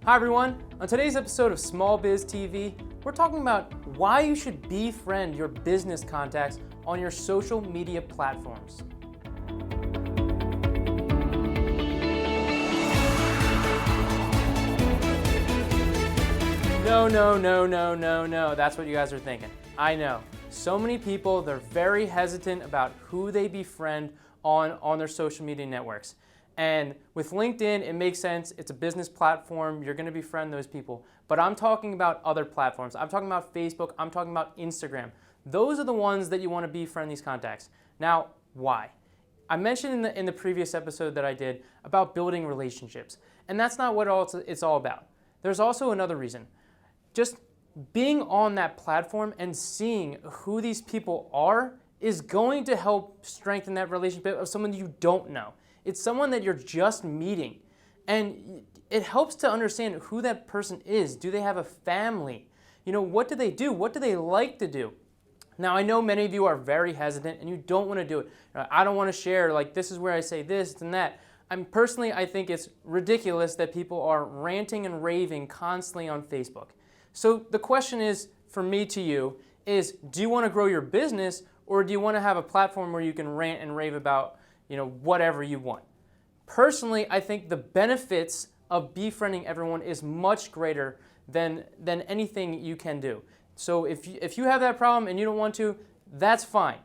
Hi everyone, on today's episode of Small Biz TV, we're talking about why you should befriend your business contacts on your social media platforms. No, that's what you guys are thinking. I know. So many people, they're very hesitant about who they befriend on their social media networks. And with LinkedIn, it makes sense. It's a business platform. You're going to befriend those people. But I'm talking about other platforms. I'm talking about Facebook. I'm talking about Instagram. Those are the ones that you want to befriend these contacts. Now, why? I mentioned in the previous episode that I did about building relationships. And that's not what it's all about. There's also another reason. Just being on that platform and seeing who these people are is going to help strengthen that relationship of someone you don't know. It's someone that you're just meeting, and it helps to understand who that person is. Do they have a family? What do they do? What do they like to do? Now, I know many of you are very hesitant and you don't want to do it. I don't want to share, like, this is where I say this and that. I think it's ridiculous that people are ranting and raving constantly on Facebook. So the question is, for me to you, is do you want to grow your business, or do you want to have a platform where you can rant and rave about whatever you want? Personally, I think the benefits of befriending everyone is much greater than anything you can do. So if you have that problem and you don't want to, that's fine.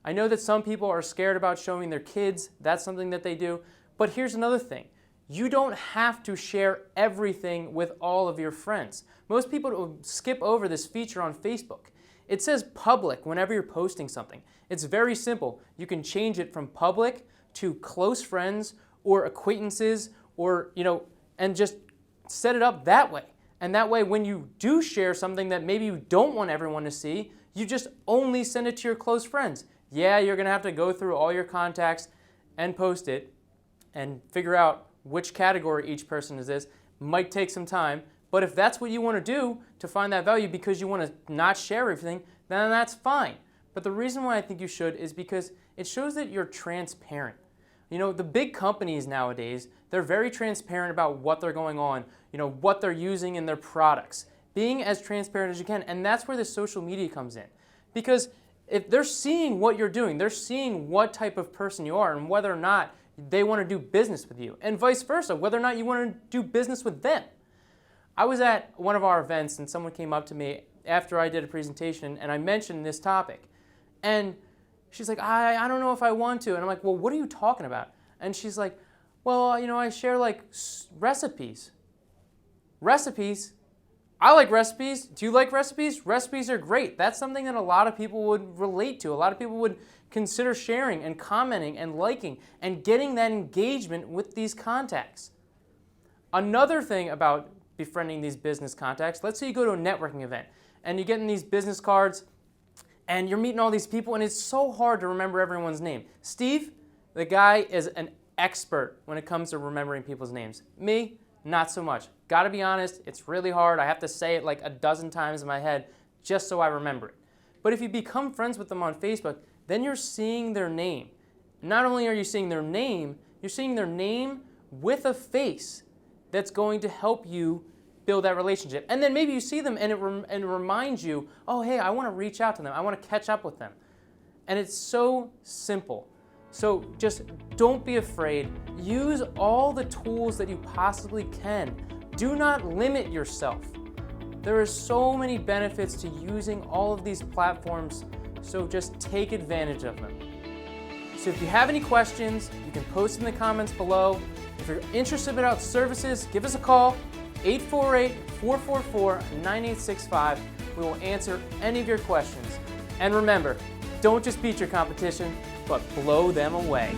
I know that some people are scared about showing their kids. That's something that they do. But here's another thing. You don't have to share everything with all of your friends. Most people will skip over this feature on Facebook. It says public whenever you're posting something. It's very simple. You can change it from public to close friends or acquaintances, or and just set it up that way. And that way, when you do share something that maybe you don't want everyone to see, you just only send it to your close friends. Yeah, you're gonna have to go through all your contacts and post it and figure out which category each person is this. Might take some time, but if that's what you want to do to find that value because you want to not share everything, then that's fine. But the reason why I think you should is because it shows that you're transparent. The big companies nowadays, they're very transparent about what they're going on, what they're using in their products. Being as transparent as you can, and that's where the social media comes in. Because if they're seeing what you're doing, they're seeing what type of person you are and whether or not they want to do business with you, and vice versa, whether or not you want to do business with them. I was at one of our events and someone came up to me after I did a presentation and I mentioned this topic. And she's like, I don't know if I want to. And I'm like, well, what are you talking about? And she's like, well, I share like recipes. Recipes? I like recipes. Do you like recipes? Recipes are great. That's something that a lot of people would relate to. A lot of people would consider sharing and commenting and liking and getting that engagement with these contacts. Another thing about befriending these business contacts, let's say you go to a networking event and you're getting these business cards and you're meeting all these people and it's so hard to remember everyone's name. Steve, the guy, is an expert when it comes to remembering people's names. Me, not so much. Gotta be honest, it's really hard. I have to say it like a dozen times in my head just so I remember it. But if you become friends with them on Facebook, then you're seeing their name. Not only are you seeing their name, you're seeing their name with a face that's going to help you build that relationship. And then maybe you see them and it reminds you, oh, hey, I want to reach out to them. I want to catch up with them. And it's so simple. So just don't be afraid. Use all the tools that you possibly can. Do not limit yourself. There are so many benefits to using all of these platforms, so just take advantage of them. So if you have any questions, you can post in the comments below. If you're interested about services, give us a call, 848-444-9865. We will answer any of your questions. And remember, don't just beat your competition, but blow them away.